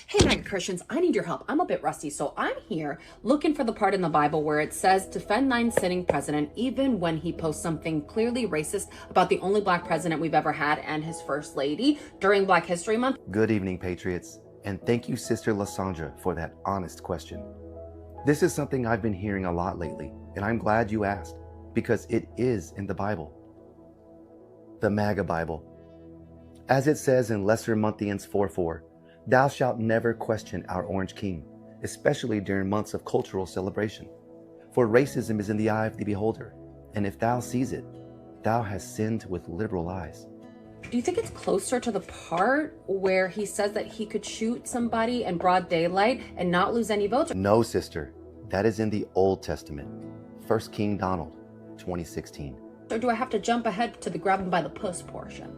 Hey, Mega Christians, I need your help. I'm a bit rusty, so I'm here looking for the part in the Bible where it says defend thine sitting president even when he posts something clearly racist about the only black president we've ever had and his first lady during Black History Month. Good evening, Patriots, and thank you, Sister Lysandra, for that honest question. This is something I've been hearing a lot lately, and I'm glad you asked, because it is in the Bible. The MAGA Bible. As it says in Lesser Montians 4:4, thou shalt never question our Orange King, especially during months of cultural celebration. For racism is in the eye of the beholder, and if thou sees it, thou hast sinned with liberal eyes. Do you think it's closer to the part where he says that he could shoot somebody in broad daylight and not lose any votes? No, sister, that is in the Old Testament. 1 King Donald, 2016. Or do I have to jump ahead to the grab him by the puss portion?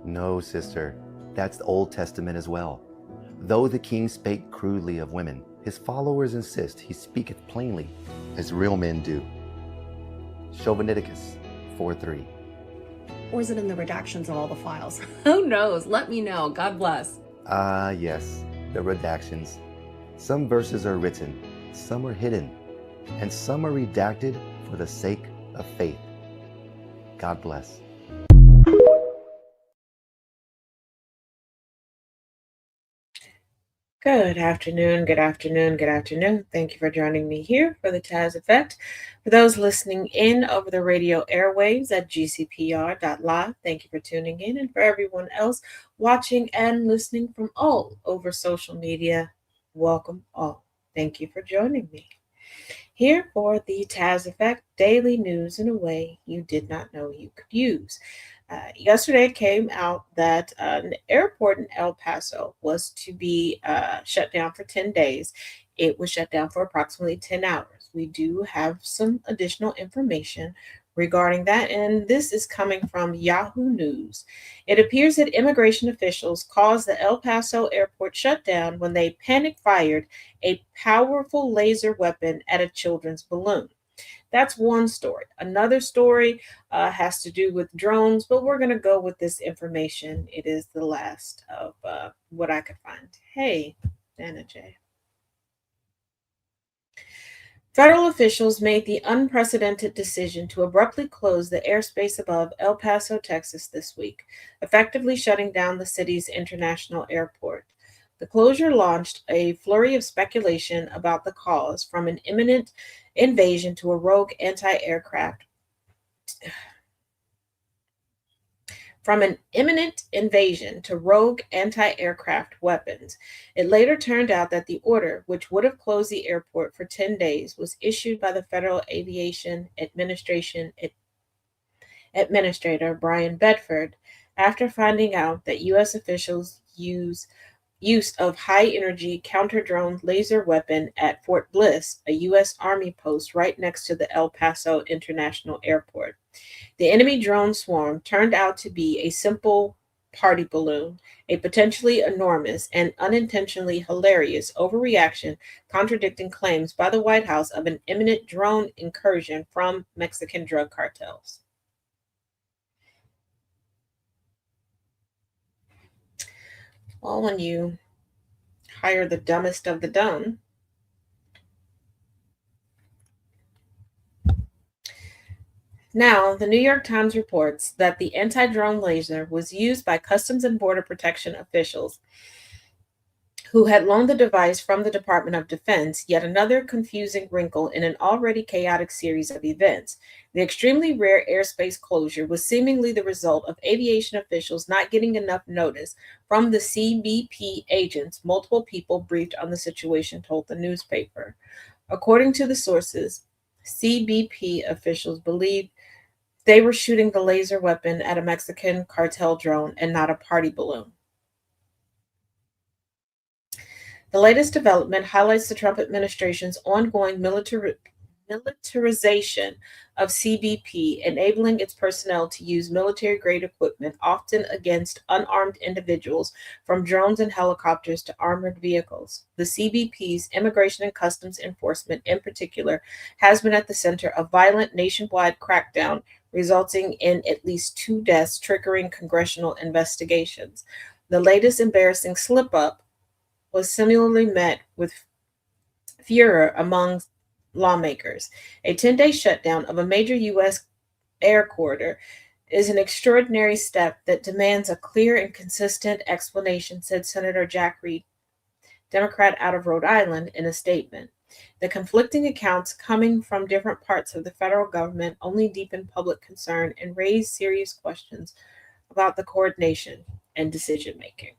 No, sister, that's the Old Testament as well. Though the king spake crudely of women, his followers insist he speaketh plainly, as real men do. Chauvinicus 4:3. Or is it in the redactions of all the files? Who knows? Let me know. God bless. Yes, the redactions. Some verses are written, some are hidden, and some are redacted for the sake of faith. God bless. Good afternoon, good afternoon, good afternoon. Thank you for joining me here for the Taz Effect. For those listening in over the radio airwaves at gcpr.live, thank you for tuning in. And for everyone else watching and listening from all over social media, welcome all. Thank you for joining me here for the Taz Effect, daily news in a way you did not know you could use. Yesterday it came out that an airport in El Paso was to be shut down for 10 days. It was shut down for approximately 10 hours. We do have some additional information regarding that, and this is coming from Yahoo News. It appears that immigration officials caused the El Paso airport shutdown when they panic fired a powerful laser weapon at a children's balloon. That's one story. Another story has to do with drones, but we're going to go with this information. It is the last of what I could find. Hey, Dana J. Federal officials made the unprecedented decision to abruptly close the airspace above El Paso, Texas this week, effectively shutting down the city's international airport. The closure launched a flurry of speculation about the cause, from an imminent invasion to rogue anti-aircraft weapons. It later turned out that the order, which would have closed the airport for 10 days, was issued by the Federal Aviation Administration Administrator Brian Bedford after finding out that U.S. officials use of high-energy counter-drone laser weapon at Fort Bliss, a U.S. Army post right next to the El Paso International Airport. The enemy drone swarm turned out to be a simple party balloon, a potentially enormous and unintentionally hilarious overreaction contradicting claims by the White House of an imminent drone incursion from Mexican drug cartels. Well, when you hire the dumbest of the dumb, now, the New York Times reports that the anti-drone laser was used by Customs and Border Protection officials who had loaned the device from the Department of Defense, yet another confusing wrinkle in an already chaotic series of events. The extremely rare airspace closure was seemingly the result of aviation officials not getting enough notice from the CBP agents. Multiple people briefed on the situation told the newspaper. According to the sources, CBP officials believed they were shooting the laser weapon at a Mexican cartel drone and not a party balloon. The latest development highlights the Trump administration's ongoing militarization of CBP, enabling its personnel to use military-grade equipment, often against unarmed individuals, from drones and helicopters to armored vehicles. The CBP's Immigration and Customs Enforcement, in particular, has been at the center of violent nationwide crackdown, resulting in at least 2 deaths, triggering congressional investigations. The latest embarrassing slip-up was similarly met with furor among lawmakers. A 10-day shutdown of a major U.S. air corridor is an extraordinary step that demands a clear and consistent explanation, said Senator Jack Reed, Democrat out of Rhode Island, in a statement. The conflicting accounts coming from different parts of the federal government only deepen public concern and raise serious questions about the coordination and decision making.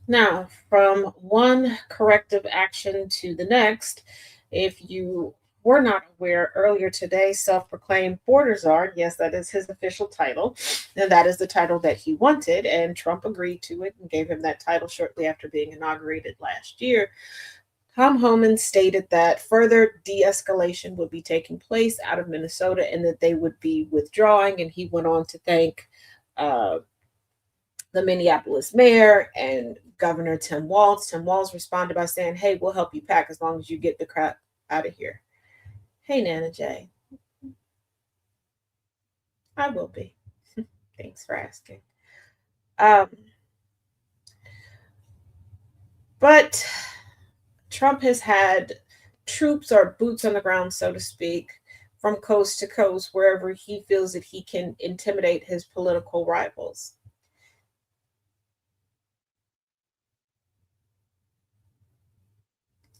Now, from one corrective action to the next, if you were not aware, earlier today, self proclaimed border czar, yes, that is his official title, and that is the title that he wanted, and Trump agreed to it and gave him that title shortly after being inaugurated last year. Tom Homan stated that further de escalation would be taking place out of Minnesota and that they would be withdrawing. And he went on to thank uh, the Minneapolis mayor and Governor Tim Walz. Tim Walz responded by saying, "Hey, we'll help you pack as long as you get the crap out of here." Hey, Nana J, I will be. Thanks for asking. Um, but Trump has had troops or boots on the ground, so to speak, from coast to coast, wherever he feels that he can intimidate his political rivals.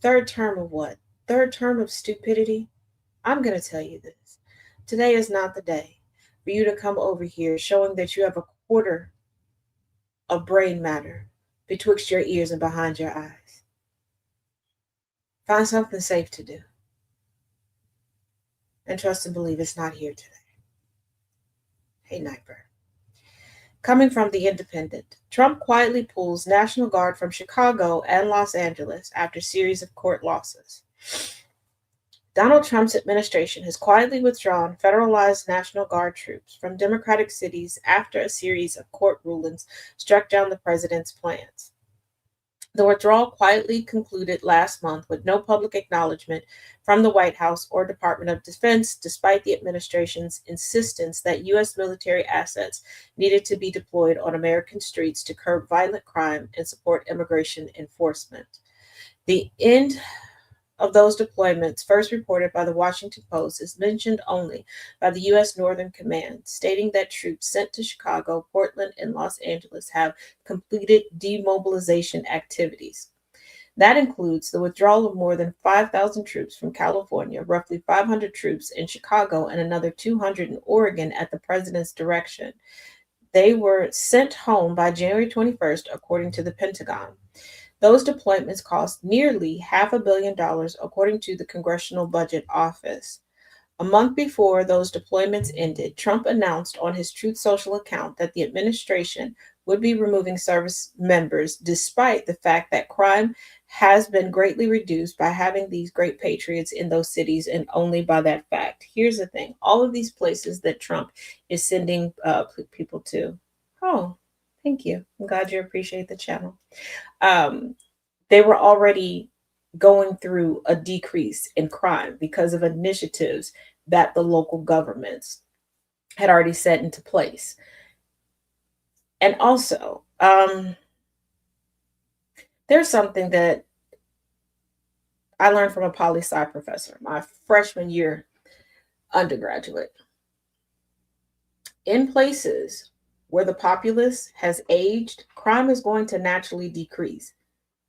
Third term of what? Third term of stupidity? I'm going to tell you this. Today is not the day for you to come over here showing that you have a quarter of brain matter betwixt your ears and behind your eyes. Find something safe to do. And trust and believe it's not here today. Hey, Nightbird. Coming from The Independent, Trump quietly pulls National Guard from Chicago and Los Angeles after series of court losses. Donald Trump's administration has quietly withdrawn federalized National Guard troops from Democratic cities after a series of court rulings struck down the president's plans. The withdrawal quietly concluded last month with no public acknowledgement from the White House or Department of Defense, despite the administration's insistence that U.S. military assets needed to be deployed on American streets to curb violent crime and support immigration enforcement. The end of those deployments, first reported by the Washington Post, is mentioned only by the U.S. Northern Command, stating that troops sent to Chicago, Portland, and Los Angeles have completed demobilization activities. That includes the withdrawal of more than 5,000 troops from California, roughly 500 troops in Chicago, and another 200 in Oregon at the president's direction. They were sent home by January 21st, according to the Pentagon. Those deployments cost nearly $500 million, according to the Congressional Budget Office. A month before those deployments ended, Trump announced on his Truth Social account that the administration would be removing service members, despite the fact that crime has been greatly reduced by having these great patriots in those cities, and only by that fact. Here's the thing: all of these places that Trump is sending people to. Oh, thank you. I'm glad you appreciate the channel. They were already going through a decrease in crime because of initiatives that the local governments had already set into place. And also, there's something that I learned from a poli-sci professor, my freshman year undergraduate. In places where the populace has aged, crime is going to naturally decrease.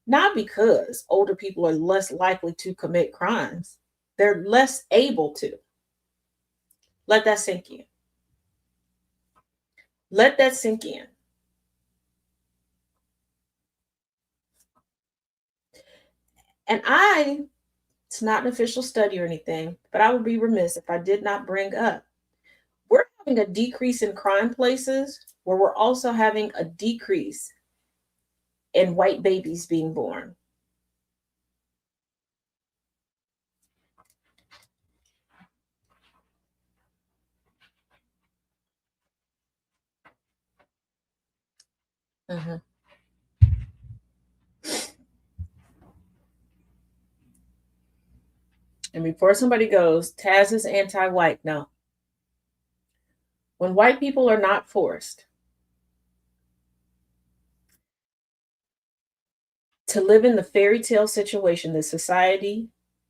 Not because older people are less likely to commit crimes, they're less able to. Let that sink in. Let that sink in. And it's not an official study or anything, but I would be remiss if I did not bring up, we're having a decrease in crime places where we're also having a decrease in white babies being born. Mm-hmm. And before somebody goes, Taz is anti-white. No. When white people are not forced to live in the fairy tale situation that society,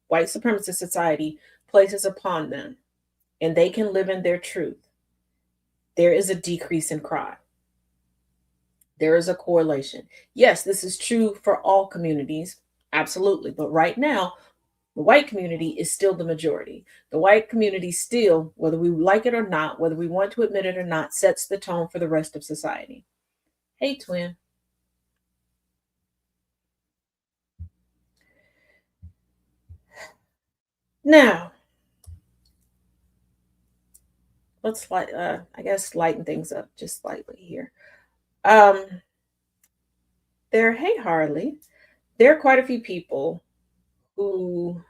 white supremacist society, places upon them, and they can live in their truth, there is a decrease in crime. There is a correlation. Yes, this is true for all communities, absolutely. But right now, the white community is still the majority. The white community still, whether we like it or not, whether we want to admit it or not, sets the tone for the rest of society. Hey, twin. Now, let's I guess lighten things up just slightly here. Um, hey Harley, there are quite a few people who,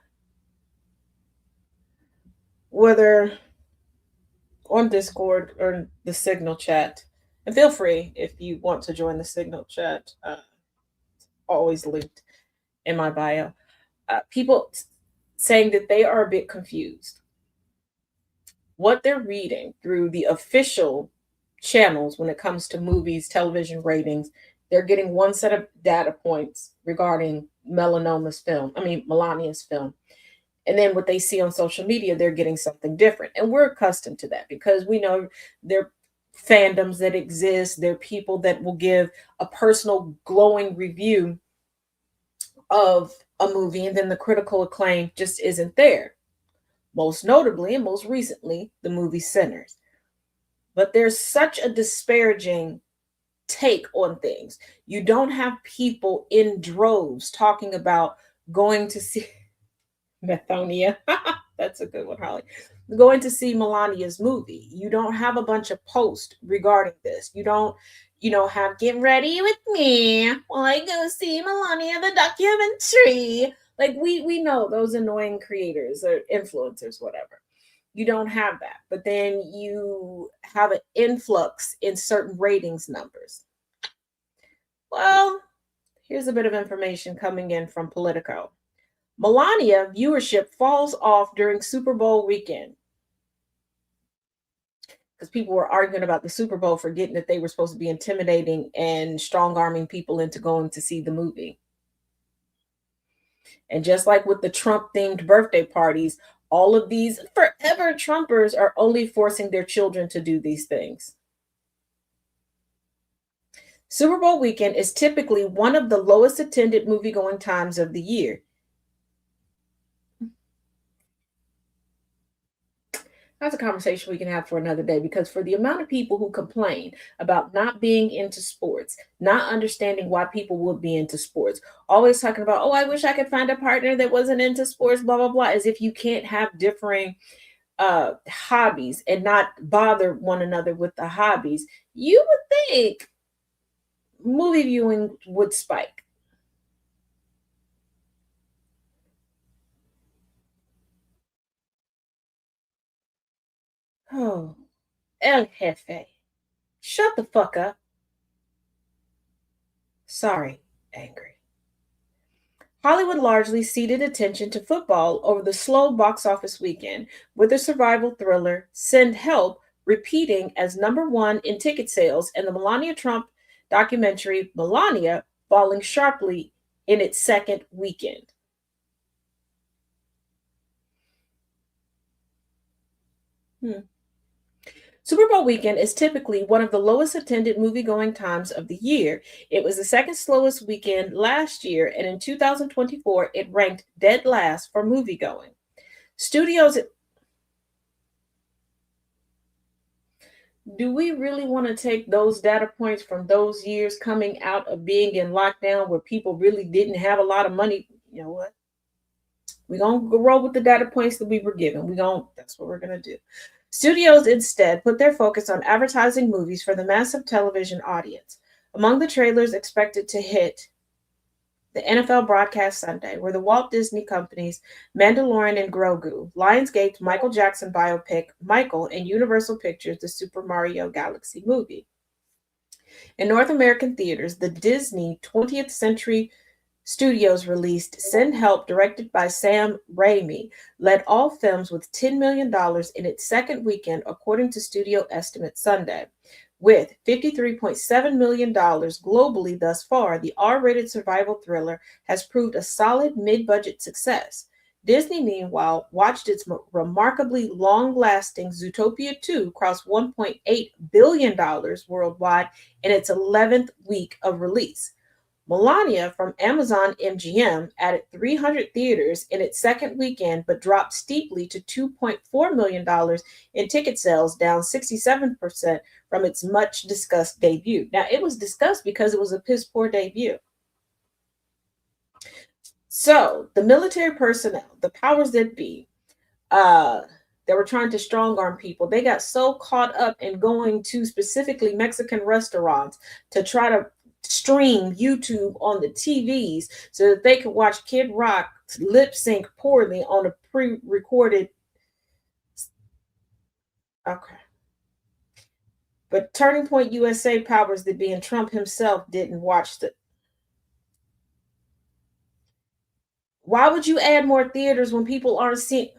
whether on Discord or the Signal chat, and feel free if you want to join the Signal chat. Always linked in my bio. People saying that they are a bit confused. What they're reading through the official channels when it comes to movies, television ratings, they're getting one set of data points regarding Melania's film. And then what they see on social media, they're getting something different. And we're accustomed to that because we know there are fandoms that exist. There are people that will give a personal glowing review of a movie, and then the critical acclaim just isn't there. Most notably and most recently, the movie Sinners. But there's such a disparaging take on things. You don't have people in droves talking about going to see Methonia. That's a good one, Holly. Going to see Melania's movie. You don't have a bunch of posts regarding this. You don't, have get ready with me while I go see Melania the documentary. Like we know those annoying creators or influencers, whatever. You don't have that. But then you have an influx in certain ratings numbers. Well, here's a bit of information coming in from Politico. Melania viewership falls off during Super Bowl weekend because people were arguing about the Super Bowl, forgetting that they were supposed to be intimidating and strong arming people into going to see the movie. And just like with the Trump themed birthday parties, all of these forever Trumpers are only forcing their children to do these things. Super Bowl weekend is typically one of the lowest attended movie-going times of the year. That's a conversation we can have for another day, because for the amount of people who complain about not being into sports, not understanding why people would be into sports, always talking about, oh, I wish I could find a partner that wasn't into sports, blah, blah, blah, as if you can't have differing hobbies and not bother one another with the hobbies, you would think movie viewing would spike. Oh, El Jefe, shut the fuck up. Sorry, angry. Hollywood largely ceded attention to football over the slow box office weekend, with the survival thriller Send Help repeating as number one in ticket sales, and the Melania Trump documentary Melania falling sharply in its second weekend. Super Bowl weekend is typically one of the lowest attended movie-going times of the year. It was the second slowest weekend last year, and in 2024, it ranked dead last for movie-going. Studios. Do we really want to take those data points from those years coming out of being in lockdown where people really didn't have a lot of money? You know what? We're going to roll with the data points that we were given. That's what we're going to do. Studios instead put their focus on advertising movies for the massive television audience. Among the trailers expected to hit the NFL broadcast Sunday were the Walt Disney Company's Mandalorian and Grogu, Lionsgate's Michael Jackson biopic Michael, and Universal Pictures' The Super Mario Galaxy movie. In North American theaters, the Disney 20th Century Studios released Send Help, directed by Sam Raimi, led all films with $10 million in its second weekend, according to studio estimates Sunday. With $53.7 million globally thus far, the R rated survival thriller has proved a solid mid budget success. Disney, meanwhile, watched its remarkably long lasting Zootopia 2 cross $1.8 billion worldwide in its 11th week of release. Melania from Amazon MGM added 300 theaters in its second weekend, but dropped steeply to $2.4 million in ticket sales, down 67% from its much discussed debut. Now, it was discussed because it was a piss poor debut. So, the military personnel, the powers that be, that were trying to strong arm people, they got so caught up in going to specifically Mexican restaurants to try to stream YouTube on the TVs so that they could watch Kid Rock lip sync poorly on a pre-recorded. Okay. But Turning Point USA powers that be and Trump himself didn't watch the. Why would you add more theaters when people aren't seeing?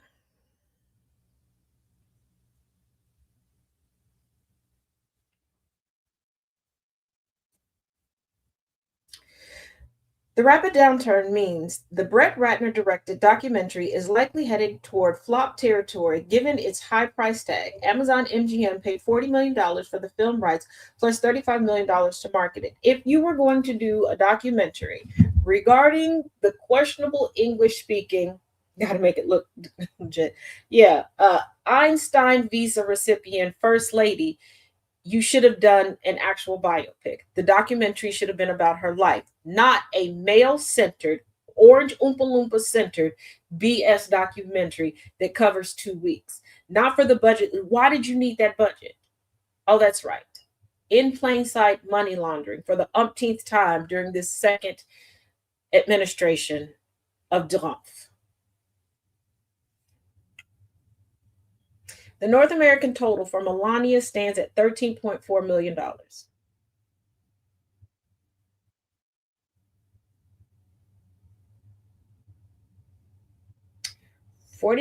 The rapid downturn means the Brett Ratner directed documentary is likely headed toward flop territory given its high price tag. Amazon MGM paid $40 million for the film rights plus $35 million to market it. If you were going to do a documentary regarding the questionable English speaking, got to make it look legit. Yeah, Einstein visa recipient, First Lady, you should have done an actual biopic. The documentary should have been about her life, not a male centered, orange Oompa Loompa centered BS documentary that covers 2 weeks. Not for the budget. Why did you need that budget? Oh, that's right. In plain sight money laundering for the umpteenth time during this second administration of Trump. The North American total for Melania stands at $13.4 million. $40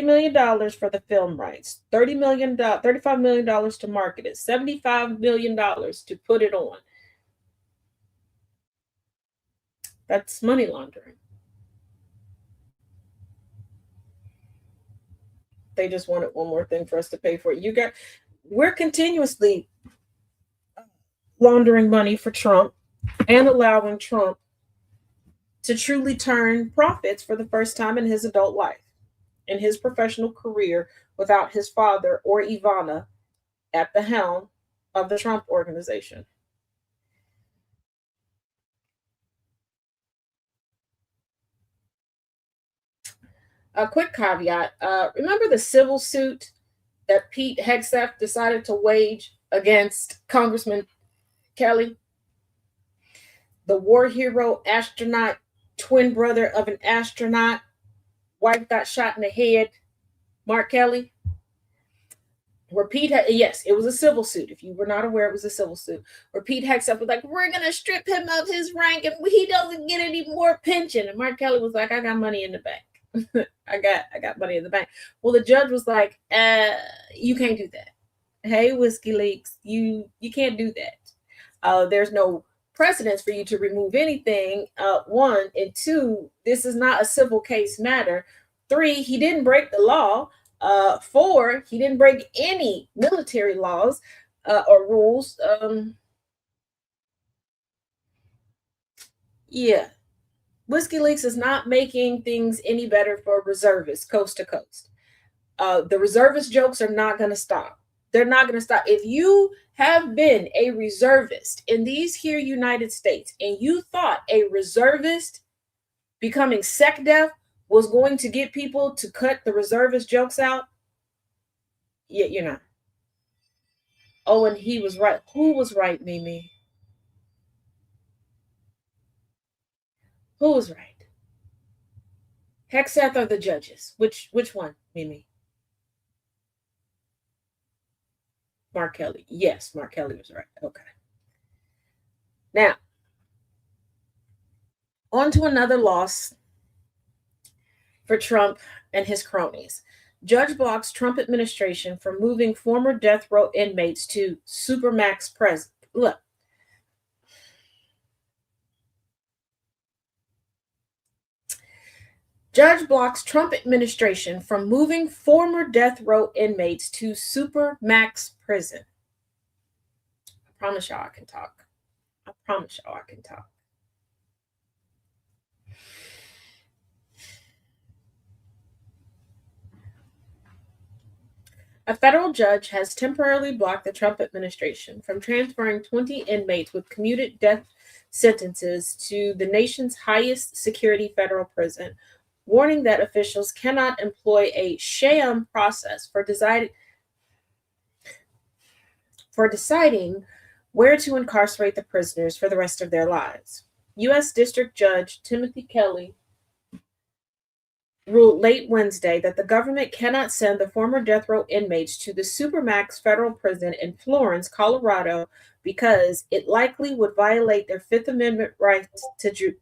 million for the film rights, $35 million to market it, $75 million to put it on. That's money laundering. They just wanted one more thing for us to pay for it. We're continuously laundering money for Trump and allowing Trump to truly turn profits for the first time in his adult life, in his professional career, without his father or Ivana at the helm of the Trump organization. A quick caveat, remember the civil suit that Pete Hegseth decided to wage against Congressman Kelly? The war hero, astronaut, twin brother of an astronaut, wife got shot in the head, Mark Kelly. Where yes, it was a civil suit. If you were not aware, it was a civil suit. Where Pete Hegseth was like, we're going to strip him of his rank and he doesn't get any more pension. And Mark Kelly was like, I got money in the bank. I got money in the bank. Well, the judge was like, you can't do that. Hey, Whiskey Leaks, you can't do that. There's no precedence for you to remove anything. One, and two, this is not a civil case matter. Three, he didn't break the law. Four, he didn't break any military laws or rules. Yeah. Whiskey Leaks is not making things any better for reservists coast to coast. The reservist jokes are not going to stop. They're not going to stop. If you have been a reservist in these here United States and you thought a reservist becoming sec def was going to get people to cut the reservist jokes out, yeah, you're not. Oh, and he was right. Who was right, Mimi? Who was right? Hegseth or the judges? Which one, Mimi? Mark Kelly. Yes, Mark Kelly was right. Okay. Now, On to another loss for Trump and his cronies. Judge blocks Trump administration from moving former death row inmates to Supermax prison. Look, judge blocks Trump administration from moving former death row inmates to Supermax prison. I promise y'all I can talk. I promise y'all I can talk. A federal judge has temporarily blocked the Trump administration from transferring 20 inmates with commuted death sentences to the nation's highest security federal prison, warning that officials cannot employ a sham process for deciding where to incarcerate the prisoners for the rest of their lives. U.S. District Judge Timothy Kelly ruled late Wednesday that the government cannot send the former death row inmates to the Supermax federal prison in Florence, Colorado, because it likely would violate their Fifth Amendment rights to due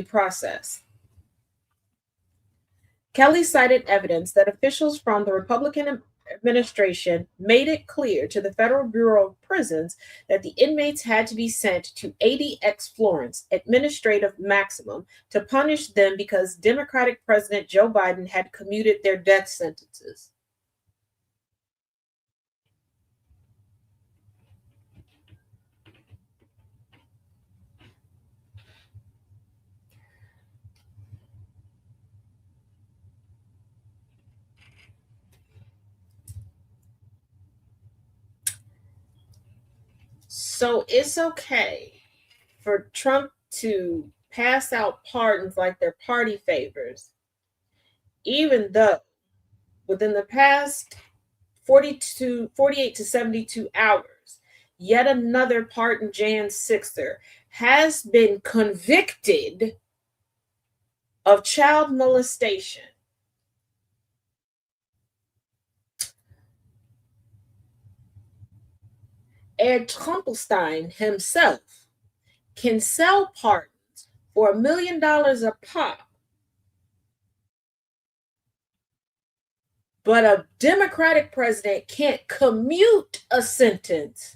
process. Kelly cited evidence that officials from the Republican administration made it clear to the Federal Bureau of Prisons that the inmates had to be sent to ADX Florence Administrative Maximum to punish them because Democratic President Joe Biden had commuted their death sentences. So it's okay for Trump to pass out pardons like they're party favors, even though within the past 48 to 72 hours, yet another pardoned Jan 6er has been convicted of child molestation. Ed Trumpelstein himself can sell pardons for $1 million a pop, but a Democratic president can't commute a sentence.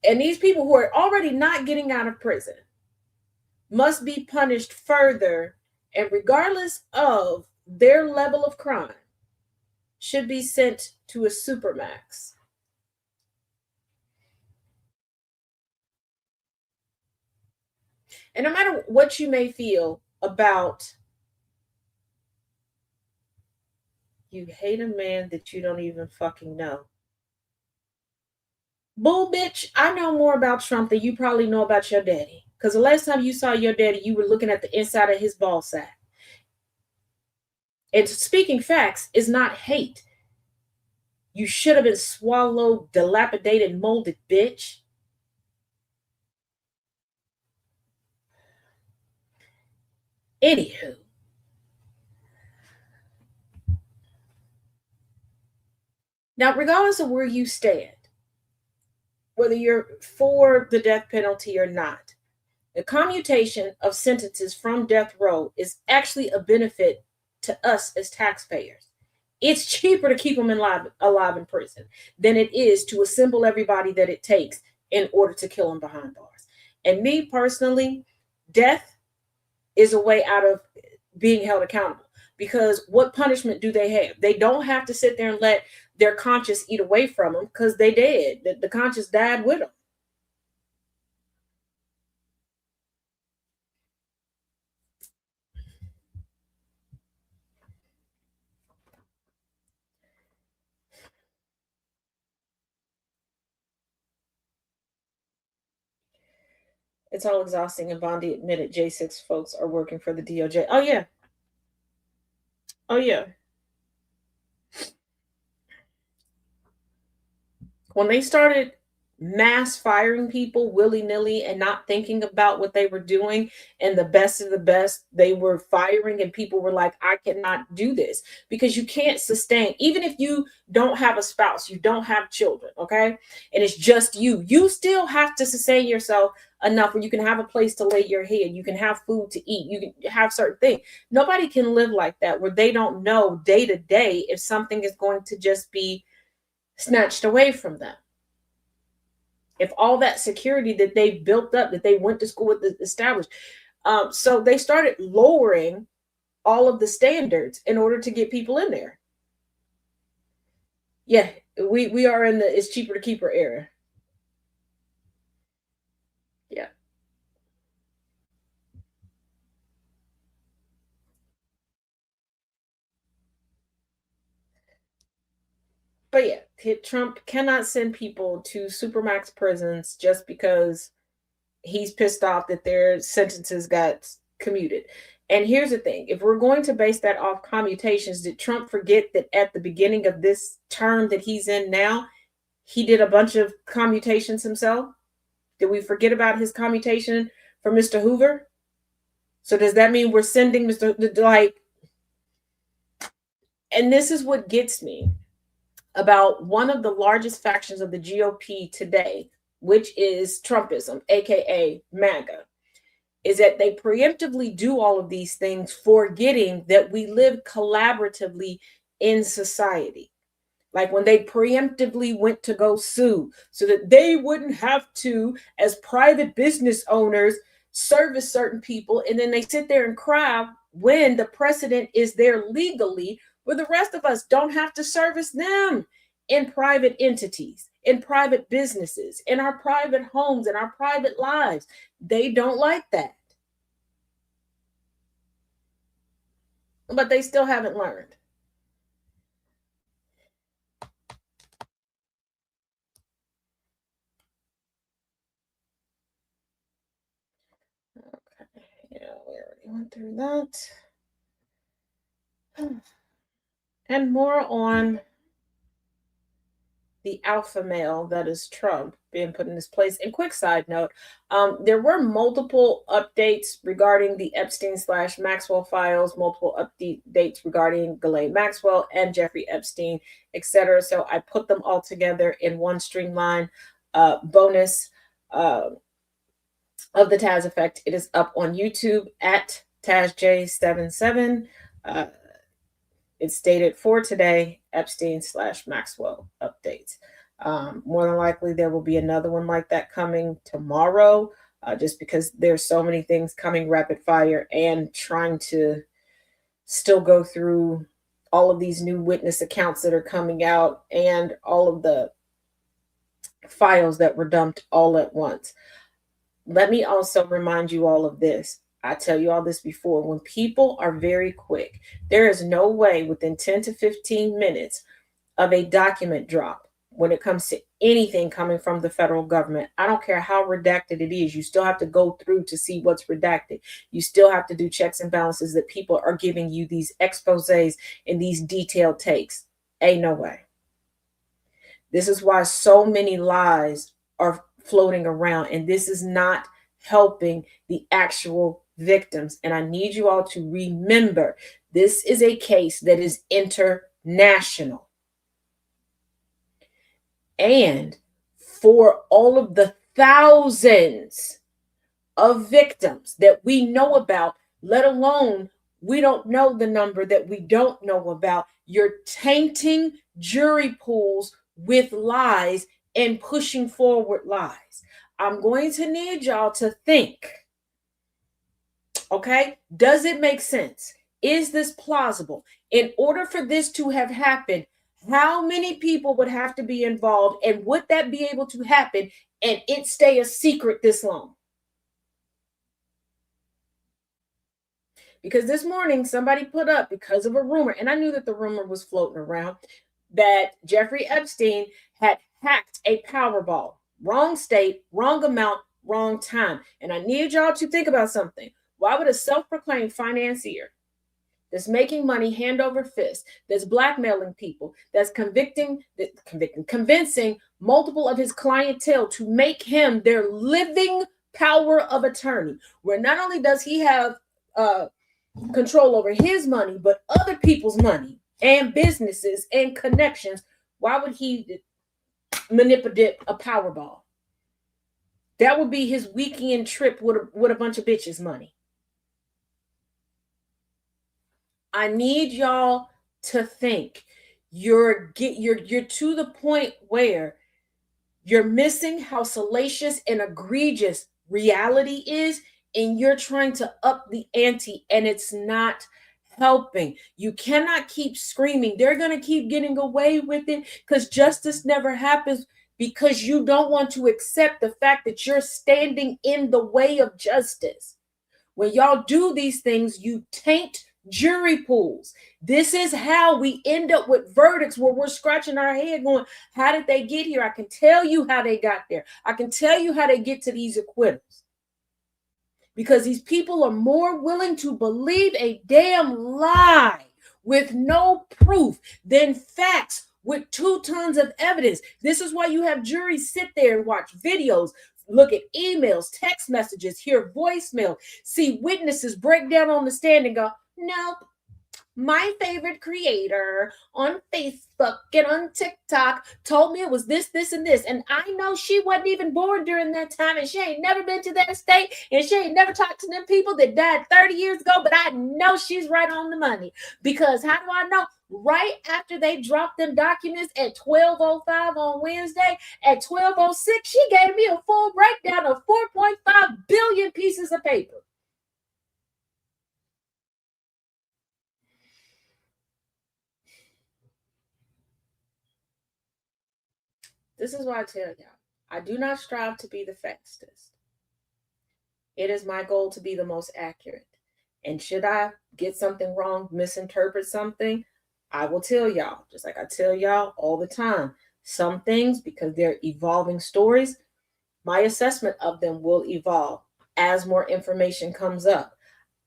And these people who are already not getting out of prison must be punished further, and regardless of their level of crime, should be sent to a supermax. And no matter what you may feel about you hate a man that you don't even fucking know. Bull bitch, I know more about Trump than you probably know about your daddy. Because the last time you saw your daddy, you were looking at the inside of his ball sack. And speaking facts is not hate. You should have been swallowed, dilapidated, molded, bitch. Anywho. Now, regardless of where you stand, whether you're for the death penalty or not, the commutation of sentences from death row is actually a benefit to us as taxpayers. It's cheaper to keep them alive in prison than it is to assemble everybody that it takes in order to kill them behind bars. And me personally, death is a way out of being held accountable, because what punishment do they have? They don't have to sit there and let their conscience eat away from them, because they did. The conscience died with them. It's all exhausting, and Bondi admitted J6 folks are working for the DOJ. Oh, yeah. Oh, yeah. When they started mass firing people willy-nilly and not thinking about what they were doing, and the best of the best they were firing, and people were like, I cannot do this, because you can't sustain, even if you don't have a spouse, you don't have children, okay, and it's just you still have to sustain yourself enough where you can have a place to lay your head, you can have food to eat, you can have certain things. Nobody can live like that where they don't know day to day if something is going to just be snatched away from them. If all that security that they built up, that they went to school with, established, so they started lowering all of the standards in order to get people in there. Yeah, we are in the it's cheaper to keep her era. Yeah. But yeah, Trump cannot send people to supermax prisons just because he's pissed off that their sentences got commuted. And here's the thing, if we're going to base that off commutations, did Trump forget that at the beginning of this term that he's in now, he did a bunch of commutations himself? Did we forget about his commutation for Mr. Hoover? So does that mean we're sending Mr. like, and this is what gets me about one of the largest factions of the GOP today, which is Trumpism, aka MAGA, is that they preemptively do all of these things, forgetting that we live collaboratively in society. Like when they preemptively went to go sue so that they wouldn't have to, as private business owners, service certain people. And then they sit there and cry when the precedent is there legally, where the rest of us don't have to service them in private entities, in private businesses, in our private homes, in our private lives. They don't like that. But they still haven't learned. Okay, yeah, we already went through that. And more on the alpha male that is Trump being put in this place. And quick side note, there were multiple updates regarding the Epstein / Maxwell files, multiple updates regarding Ghislaine Maxwell and Jeffrey Epstein, etc. So I put them all together in one streamlined bonus of the Taz Effect. It is up on YouTube at TazJ77. It's stated for today, Epstein / Maxwell updates. More than likely, there will be another one like that coming tomorrow, just because there's so many things coming rapid fire and trying to still go through all of these new witness accounts that are coming out and all of the files that were dumped all at once. Let me also remind you all of this. I tell you all this before. When people are very quick, there is no way within 10 to 15 minutes of a document drop when it comes to anything coming from the federal government. I don't care how redacted it is. You still have to go through to see what's redacted. You still have to do checks and balances that people are giving you these exposés and these detailed takes. Ain't no way. This is why so many lies are floating around, and this is not helping the actual victims. And I need you all to remember, this is a case that is international. And for all of the thousands of victims that we know about, let alone we don't know the number that we don't know about, you're tainting jury pools with lies and pushing forward lies. I'm going to need y'all to think. Okay? Does it make sense? Is this plausible? In order for this to have happened, how many people would have to be involved, and would that be able to happen and it stay a secret this long? Because this morning somebody put up, because of a rumor, and I knew that the rumor was floating around, that Jeffrey Epstein had hacked a Powerball. Wrong state, wrong amount, wrong time. And I need y'all to think about something. Why would a self-proclaimed financier that's making money hand over fist, that's blackmailing people, that's convincing multiple of his clientele to make him their living power of attorney, where not only does he have control over his money, but other people's money and businesses and connections. Why would he manipulate a Powerball? That would be his weekend trip with a bunch of bitches' money. I need y'all to think. You're to the point where you're missing how salacious and egregious reality is, and you're trying to up the ante, and it's not helping. You cannot keep screaming. They're going to keep getting away with it because justice never happens, because you don't want to accept the fact that you're standing in the way of justice. When y'all do these things, you taint jury pools. This is how we end up with verdicts where we're scratching our head going, how did they get here? I can tell you how they got there. I can tell you how they get to these acquittals. Because these people are more willing to believe a damn lie with no proof than facts with 2 tons of evidence. This is why you have juries sit there and watch videos, look at emails, text messages, hear voicemail, see witnesses break down on the stand and go, nope. My favorite creator on Facebook and on TikTok told me it was this, this, and this. And I know she wasn't even born during that time, and she ain't never been to that state, and she ain't never talked to them people that died 30 years ago, but I know she's right on the money. Because how do I know? Right after they dropped them documents at 12:05 on Wednesday, at 12:06, she gave me a full breakdown of 4.5 billion pieces of paper. This is why I tell y'all, I do not strive to be the fastest. It is my goal to be the most accurate. And should I get something wrong, misinterpret something, I will tell y'all, just like I tell y'all all the time. Some things, because they're evolving stories, my assessment of them will evolve as more information comes up.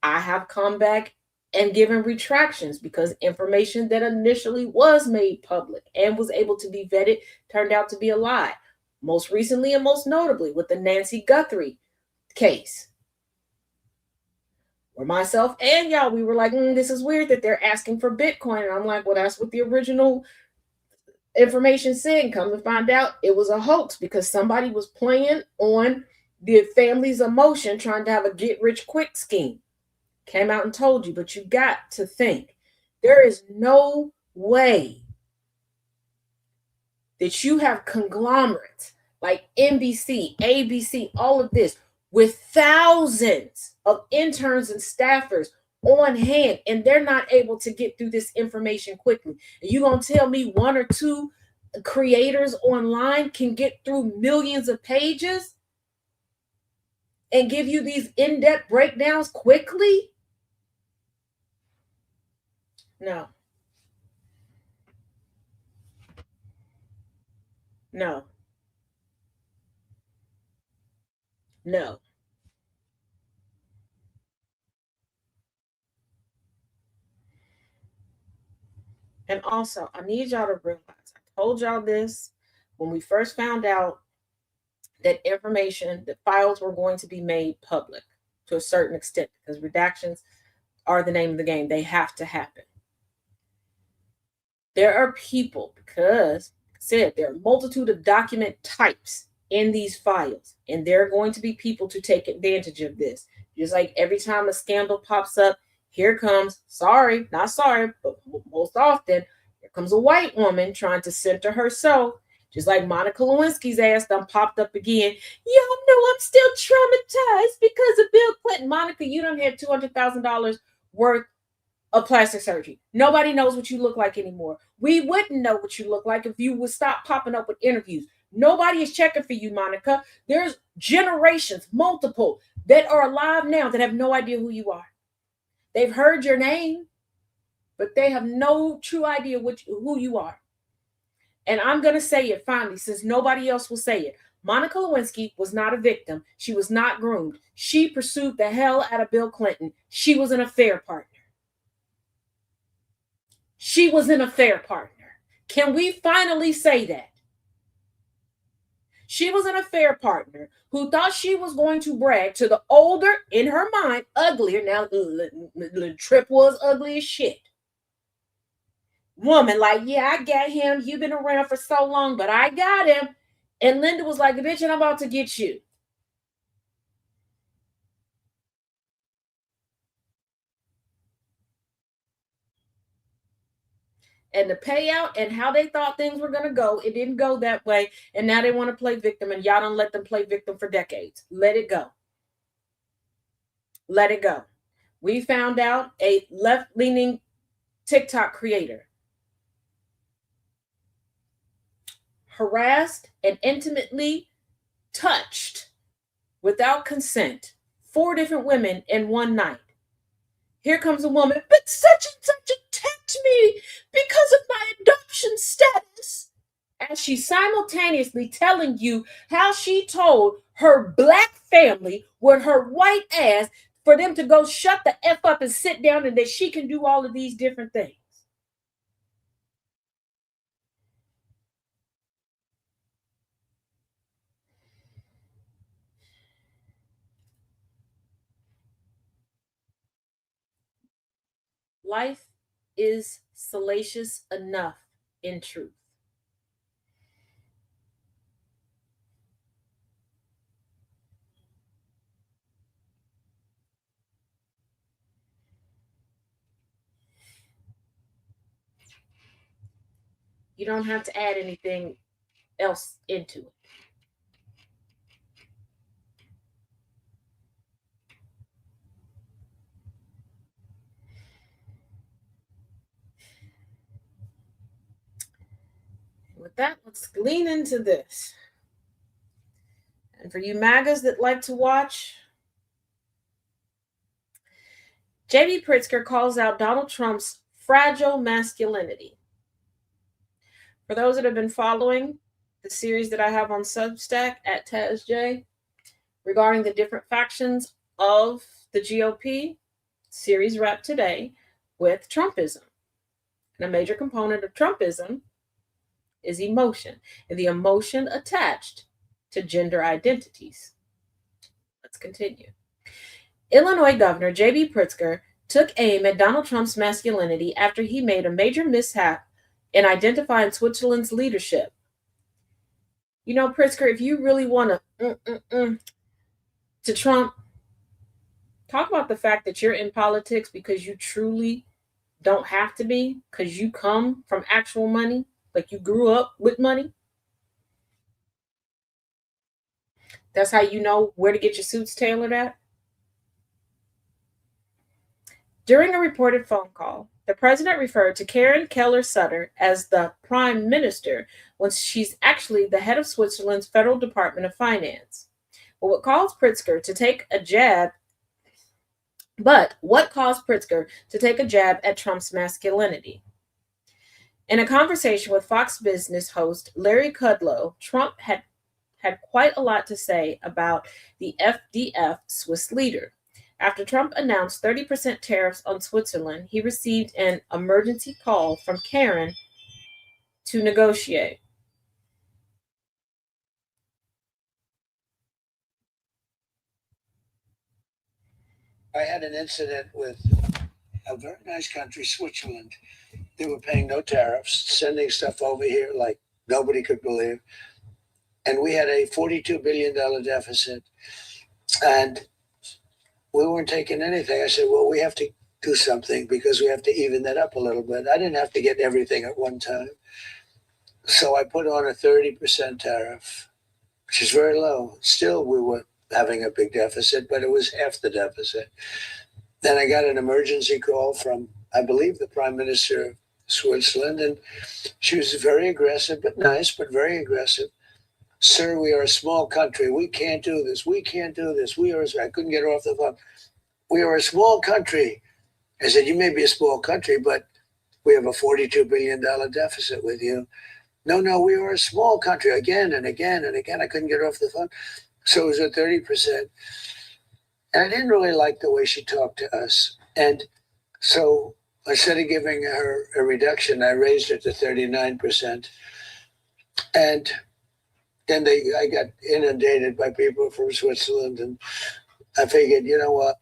I have come back and given retractions because information that initially was made public and was able to be vetted turned out to be a lie. Most recently and most notably with the Nancy Guthrie case, where myself and y'all, we were like, this is weird that they're asking for Bitcoin. And I'm like, well, that's what the original information said. Come to find out, it was a hoax because somebody was playing on the family's emotion, trying to have a get rich quick scheme. Came out and told you, but you got to think. There is no way that you have conglomerates like NBC, ABC, all of this, with thousands of interns and staffers on hand, and they're not able to get through this information quickly. And you gonna tell me 1 or 2 creators online can get through millions of pages and give you these in-depth breakdowns quickly? No. No. No. And also, I need y'all to realize, I told y'all this when we first found out that information, that files were going to be made public to a certain extent, because redactions are the name of the game. They have to happen. There are people, because like I said, there are a multitude of document types in these files, and there are going to be people to take advantage of this. Just like every time a scandal pops up, here comes, sorry, not sorry, but most often, here comes a white woman trying to center herself. Just like Monica Lewinsky's ass done popped up again. Y'all know I'm still traumatized because of Bill Clinton. Monica, you done had $200,000 worth of plastic surgery. Nobody knows what you look like anymore. We wouldn't know what you look like if you would stop popping up with interviews. Nobody is checking for you, Monica. There's generations, multiple, that are alive now that have no idea who you are. They've heard your name, but they have no true idea who you are. And I'm going to say it finally, since nobody else will say it. Monica Lewinsky was not a victim. She was not groomed. She pursued the hell out of Bill Clinton. She was an affair partner. She was an affair partner. Can we finally say that? She was an affair partner who thought she was going to brag to the older, in her mind, uglier. Now, Trip was ugly as shit. Woman, like, yeah, I got him. You've been around for so long, but I got him. And Linda was like, bitch, and I'm about to get you. And the payout and how they thought things were going to go, it didn't go that way. And now they want to play victim, and y'all don't let them play victim for decades. Let it go. Let it go. We found out a left-leaning TikTok creator harassed and intimately touched without consent 4 different women in one night. Here comes a woman, but such and such attacked me because of my adoption status. As she's simultaneously telling you how she told her black family with her white ass for them to go shut the F up and sit down, and that she can do all of these different things. Life is salacious enough in truth. You don't have to add anything else into it. With that, let's lean into this. And for you MAGAs that like to watch, J.B. Pritzker calls out Donald Trump's fragile masculinity. For those that have been following the series that I have on Substack at TazJ regarding the different factions of the GOP, series wrapped today with Trumpism. And a major component of Trumpism is emotion, and the emotion attached to gender identities. Let's continue. Illinois Governor J.B. Pritzker took aim at Donald Trump's masculinity after he made a major mishap in identifying Switzerland's leadership. You know, Pritzker, if you really want to Trump, talk about the fact that you're in politics because you truly don't have to be, because you come from actual money, like you grew up with money. That's how you know where to get your suits tailored at. During a reported phone call, the president referred to Karen Keller Sutter as the prime minister when she's actually the head of Switzerland's Federal Department of Finance. But what caused Pritzker to take a jab at Trump's masculinity? In a conversation with Fox Business host Larry Kudlow, Trump had quite a lot to say about the FDF Swiss leader. After Trump announced 30% tariffs on Switzerland, he received an emergency call from Karen to negotiate. I had an incident with a very nice country, Switzerland. They were paying no tariffs, sending stuff over here like nobody could believe. And we had a $42 billion deficit. And we weren't taking anything. I said, well, we have to do something because we have to even that up a little bit. I didn't have to get everything at one time. So I put on a 30% tariff, which is very low. Still, we were having a big deficit, but it was half the deficit. Then I got an emergency call from, I believe, the Prime Minister of Switzerland, and she was very aggressive, but nice, but very aggressive. Sir, we are a small country. We can't do this. We can't do this. I couldn't get her off the phone. We are a small country. I said, you may be a small country, but we have a $42 billion deficit with you. No, we are a small country. Again and again and again. I couldn't get her off the phone. So it was at 30%. And I didn't really like the way she talked to us. And so instead of giving her a reduction, I raised it to 39%. And then I got inundated by people from Switzerland, and I figured, you know what?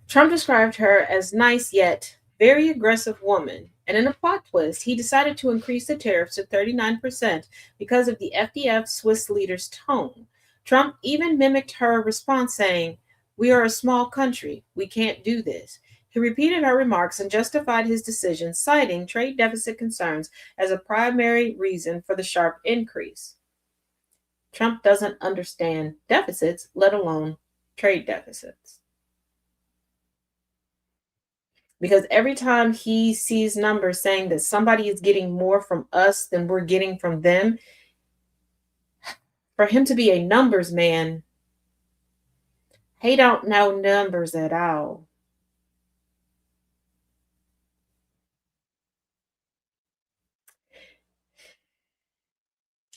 Trump described her as nice yet very aggressive woman, and in a plot twist, he decided to increase the tariffs to 39% because of the FDF Swiss leader's tone. Trump even mimicked her response, saying, "We are a small country. We can't do this." He repeated her remarks and justified his decision, citing trade deficit concerns as a primary reason for the sharp increase. Trump doesn't understand deficits, let alone trade deficits. Because every time he sees numbers saying that somebody is getting more from us than we're getting from them, for him to be a numbers man, he don't know numbers at all.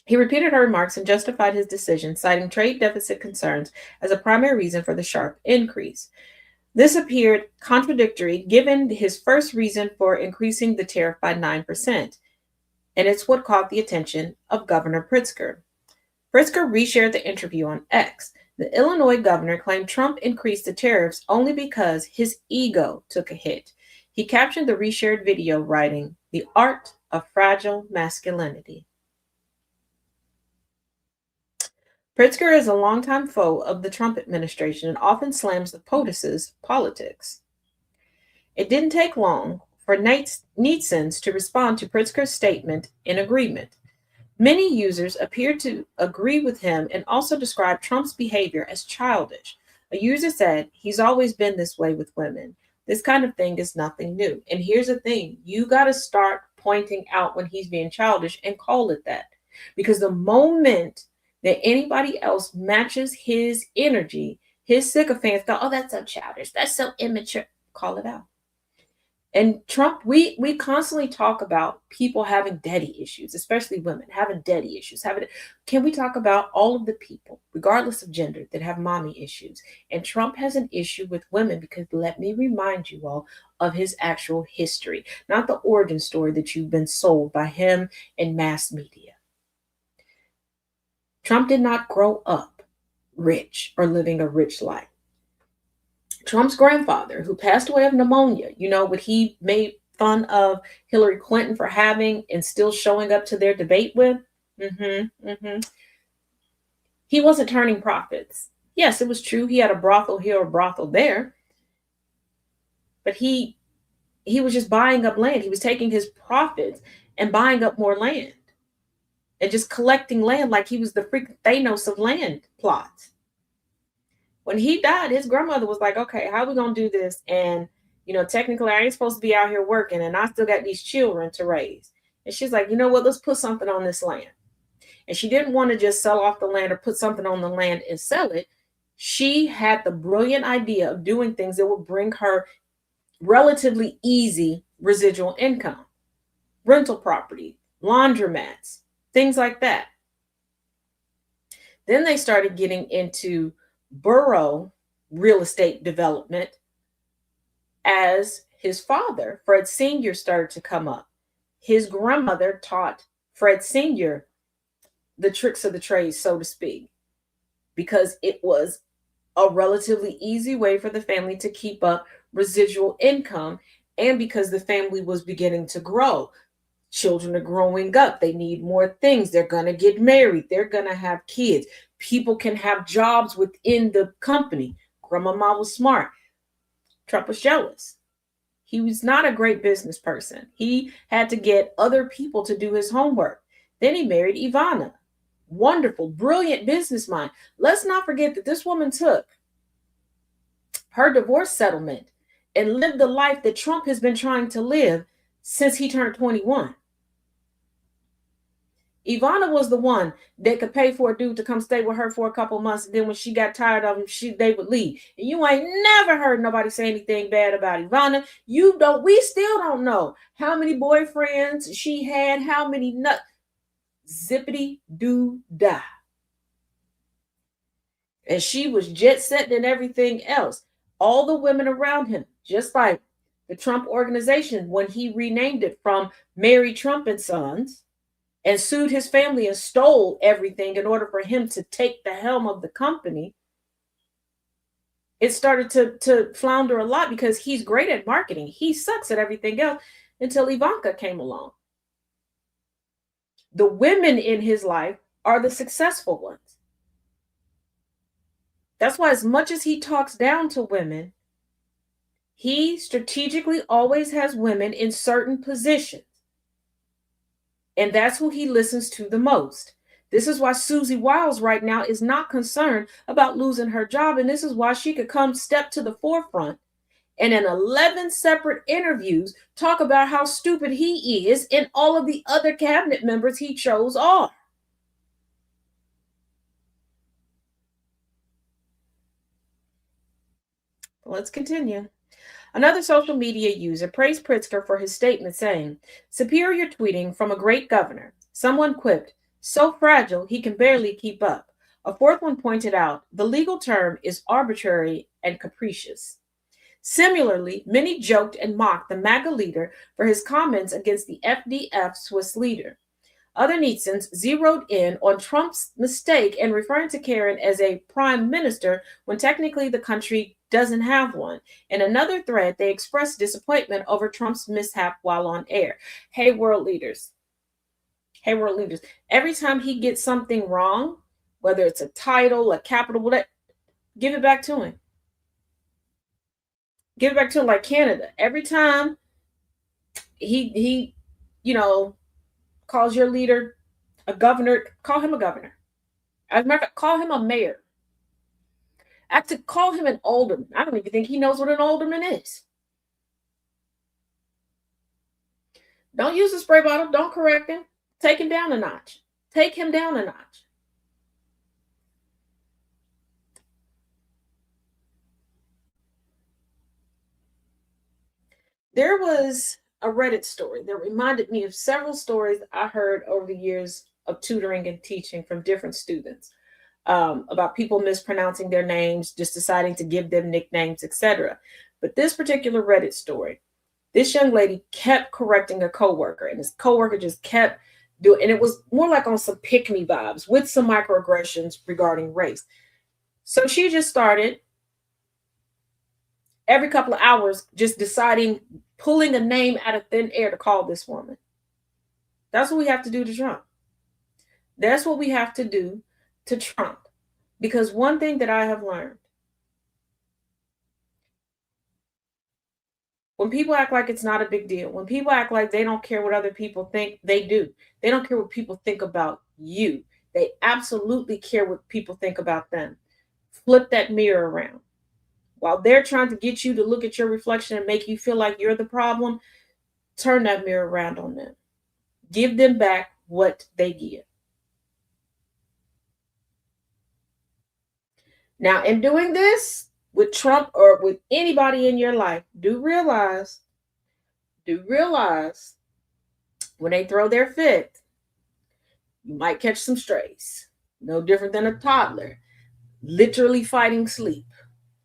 He repeated her remarks and justified his decision, citing trade deficit concerns as a primary reason for the sharp increase. This appeared contradictory given his first reason for increasing the tariff by 9%, and it's what caught the attention of Governor Pritzker. Pritzker reshared the interview on X. The Illinois governor claimed Trump increased the tariffs only because his ego took a hit. He captioned the reshared video, writing, "The art of fragile masculinity." Pritzker is a longtime foe of the Trump administration and often slams the POTUS's politics. It didn't take long for Nietzens to respond to Pritzker's statement in agreement. Many users appeared to agree with him and also described Trump's behavior as childish. A user said, "He's always been this way with women. This kind of thing is nothing new." And here's the thing, you got to start pointing out when he's being childish and call it that. Because the moment that anybody else matches his energy, his sycophants go, "Oh, that's so childish. That's so immature." Call it out. And Trump, we constantly talk about people having daddy issues, especially women having daddy issues. Can we talk about all of the people, regardless of gender, that have mommy issues? And Trump has an issue with women because let me remind you all of his actual history, not the origin story that you've been sold by him and mass media. Trump did not grow up rich or living a rich life. Trump's grandfather, who passed away of pneumonia, what he made fun of Hillary Clinton for having and still showing up to their debate with, he wasn't turning profits. Yes, it was true. He had a brothel here, a brothel there. But he was just buying up land. He was taking his profits and buying up more land and just collecting land like he was the freaking Thanos of land plots. When he died, his grandmother was like, "Okay, how are we going to do this? And, technically I ain't supposed to be out here working and I still got these children to raise." And she's like, "You know what? Let's put something on this land." And she didn't want to just sell off the land or put something on the land and sell it. She had the brilliant idea of doing things that would bring her relatively easy residual income, rental property, laundromats, things like that. Then they started getting into borough real estate development as his father, Fred Sr., started to come up. His grandmother taught Fred Sr. the tricks of the trade, so to speak, because it was a relatively easy way for the family to keep up residual income, and because the family was beginning to grow. Children are growing up. They need more things. They're going to get married. They're going to have kids. People can have jobs within the company. Grandmama was smart. Trump was jealous. He was not a great business person. He had to get other people to do his homework. Then he married Ivana. Wonderful, brilliant business mind. Let's not forget that this woman took her divorce settlement and lived the life that Trump has been trying to live since he turned 21. Ivana was the one that could pay for a dude to come stay with her for a couple months, and then when she got tired of him, they would leave. And you ain't never heard nobody say anything bad about Ivana. We still don't know how many boyfriends she had, how many zippity doo dah. And she was jet setting and everything else. All the women around him, just like the Trump organization, when he renamed it from Mary Trump and Sons and sued his family and stole everything in order for him to take the helm of the company, it started to flounder a lot because he's great at marketing. He sucks at everything else until Ivanka came along. The women in his life are the successful ones. That's why as much as he talks down to women, he strategically always has women in certain positions. And that's who he listens to the most. This is why Susie Wiles right now is not concerned about losing her job. And this is why she could come step to the forefront and in 11 separate interviews talk about how stupid he is and all of the other cabinet members he chose are. Let's continue. Another social media user praised Pritzker for his statement saying, "Superior tweeting from a great governor." Someone quipped, "So fragile he can barely keep up." A fourth one pointed out, "The legal term is arbitrary and capricious." Similarly, many joked and mocked the MAGA leader for his comments against the FDF Swiss leader. Other netizens zeroed in on Trump's mistake and referring to Karen as a prime minister when technically the country doesn't have one. In another thread, they expressed disappointment over Trump's mishap while on air. Hey, world leaders. Hey, world leaders. Every time he gets something wrong, whether it's a title, a capital, whatever, give it back to him. Give it back to him like Canada. Every time he calls your leader a governor, call him a governor. As a matter of fact, call him a mayor. Actually, call him an alderman. I don't even think he knows what an alderman is. Don't use the spray bottle. Don't correct him. Take him down a notch. Take him down a notch. There was a Reddit story that reminded me of several stories I heard over the years of tutoring and teaching from different students about people mispronouncing their names, just deciding to give them nicknames, etc. But this particular Reddit story, this young lady kept correcting a coworker, and his coworker just kept doing, and it was more like on some pick-me vibes with some microaggressions regarding race. So she just started every couple of hours just deciding, pulling a name out of thin air to call this woman. That's what we have to do to Trump. That's what we have to do to Trump. Because one thing that I have learned, when people act like it's not a big deal, when people act like they don't care what other people think, they do. They don't care what people think about you. They absolutely care what people think about them. Flip that mirror around. While they're trying to get you to look at your reflection and make you feel like you're the problem, turn that mirror around on them. Give them back what they give. Now, in doing this with Trump or with anybody in your life, do realize when they throw their fit, you might catch some strays. No different than a toddler literally fighting sleep.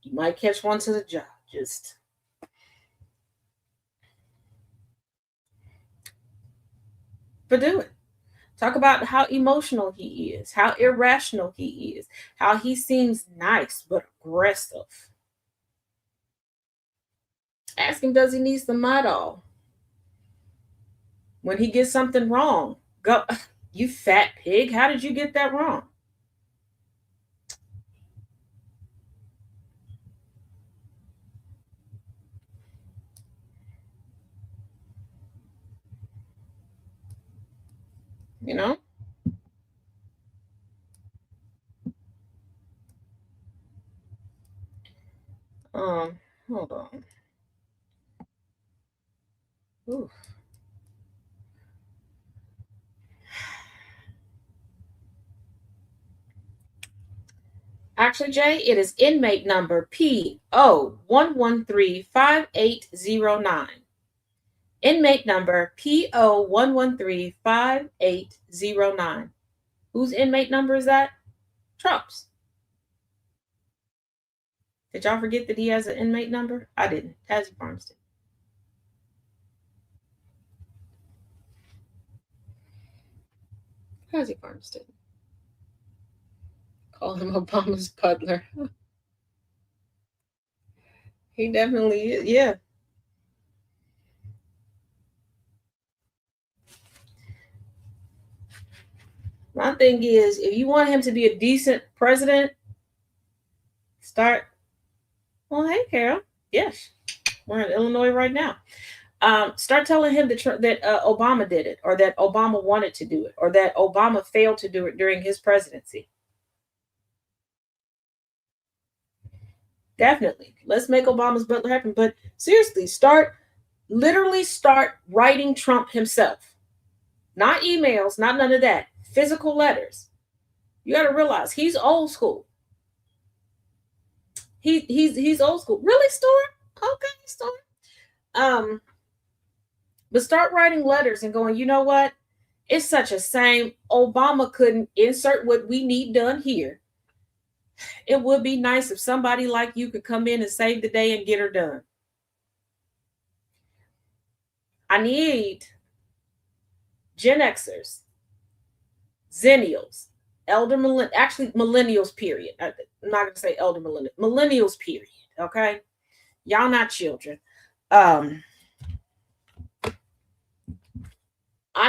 You might catch one to the jaw. But do it. Talk about how emotional he is, how irrational he is, how he seems nice but aggressive. Ask him, does he need some Midol? When he gets something wrong, go, "You fat pig, how did you get that wrong?" You know? Hold on. Oof. Actually, Jay, it is inmate number P01135809. Inmate number P01135809. Whose inmate number is that? Trump's. Did y'all forget that he has an inmate number? I didn't. Taz Farms did. How's he Farmstead? Call him Obama's butler. He definitely is. Yeah. My thing is, if you want him to be a decent president, start. Well, hey, Carol. Yes, we're in Illinois right now. Start telling him that Obama did it, or that Obama wanted to do it, or that Obama failed to do it during his presidency. Definitely. Let's make Obama's butler happen. But seriously, literally start writing Trump himself. Not emails, not none of that. Physical letters. You got to realize he's old school. He's old school. Really, Storm? Okay, Storm. But start writing letters and going, you know what? It's such a shame Obama couldn't insert what we need done here. It would be nice if somebody like you could come in and save the day and get her done. I need Gen Xers, Zennials, millennials, period. I'm not going to say elder millennials, period. Okay? Y'all not children. I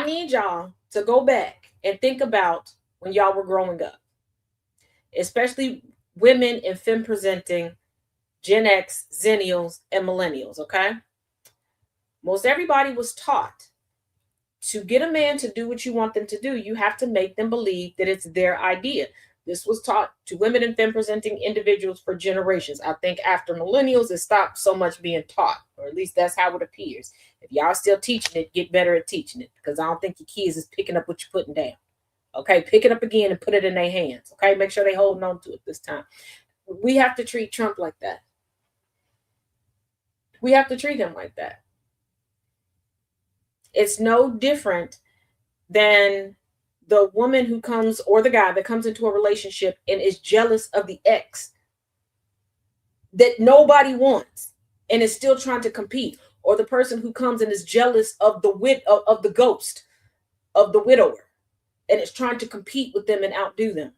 need y'all to go back and think about when y'all were growing up, especially women and femme presenting Gen X, Zennials, and Millennials, okay? Most everybody was taught to get a man to do what you want them to do, you have to make them believe that it's their idea. This was taught to women and femme presenting individuals for generations. I think after millennials, it stopped so much being taught, or at least that's how it appears. If y'all still teaching it, get better at teaching it, because I don't think your kids is picking up what you're putting down. Okay, pick it up again and put it in their hands. Okay, make sure they holding on to it this time. We have to treat Trump like that. We have to treat him like that. It's no different than the woman who comes, or the guy that comes into a relationship and is jealous of the ex that nobody wants and is still trying to compete, or the person who comes and is jealous of the ghost of the widower and is trying to compete with them and outdo them.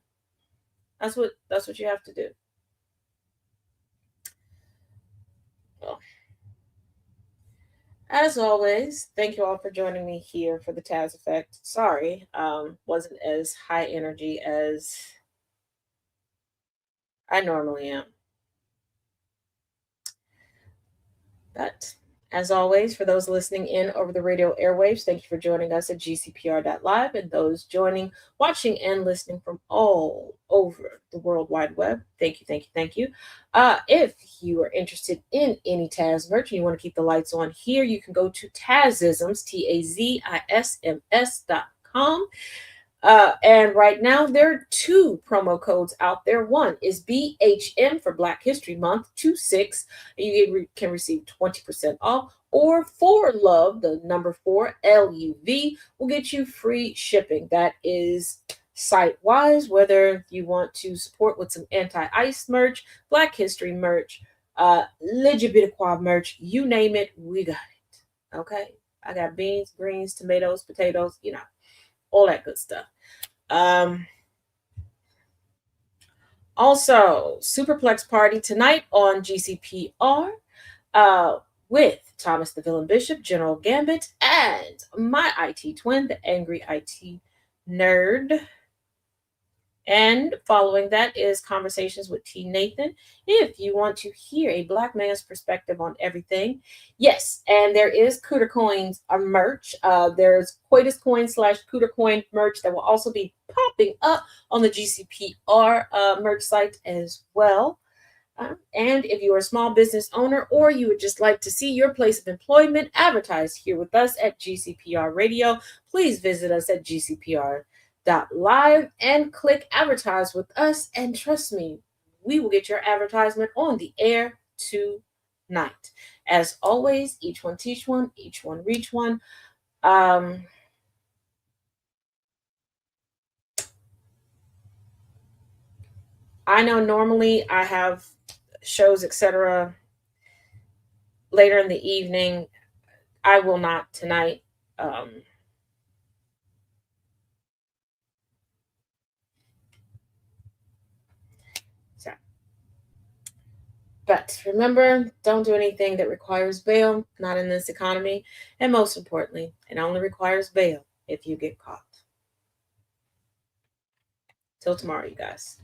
That's what you have to do. Well, as always, thank you all for joining me here for the Taz Effect. Sorry, wasn't as high energy as I normally am. But as always, for those listening in over the radio airwaves, thank you for joining us at gcpr.live, and those watching and listening from all over the World Wide Web. Thank you, thank you, thank you. If you are interested in any Taz merch and you want to keep the lights on here, you can go to Tazisms, TAZISMS.com. And right now, there are 2 promo codes out there. One is BHM for Black History Month, 26. You can receive 20% off. Or For Love, the number 4, LUV, will get you free shipping. That is site-wise, whether you want to support with some anti-ICE merch, Black History merch, LGBTQI merch, you name it, we got it. Okay? I got beans, greens, tomatoes, potatoes, all that good stuff. Also, Superplex Party tonight on GCPR with Thomas the Villain Bishop, General Gambit, and my IT twin, the Angry IT Nerd. And following that is Conversations with T. Nathan. If you want to hear a Black man's perspective on everything, yes, and there is Cooter Coins merch. There's Coitus Coin / Cooter Coin merch that will also be popping up on the GCPR merch site as well. And if you're a small business owner, or you would just like to see your place of employment advertised here with us at GCPR Radio, please visit us at GCPR.live and click advertise with us, and trust me, we will get your advertisement on the air tonight. As always, each one teach one, each one reach one. I know normally I have shows, etc., later in the evening. I will not tonight. But remember, don't do anything that requires bail, not in this economy. And most importantly, it only requires bail if you get caught. Till tomorrow, you guys.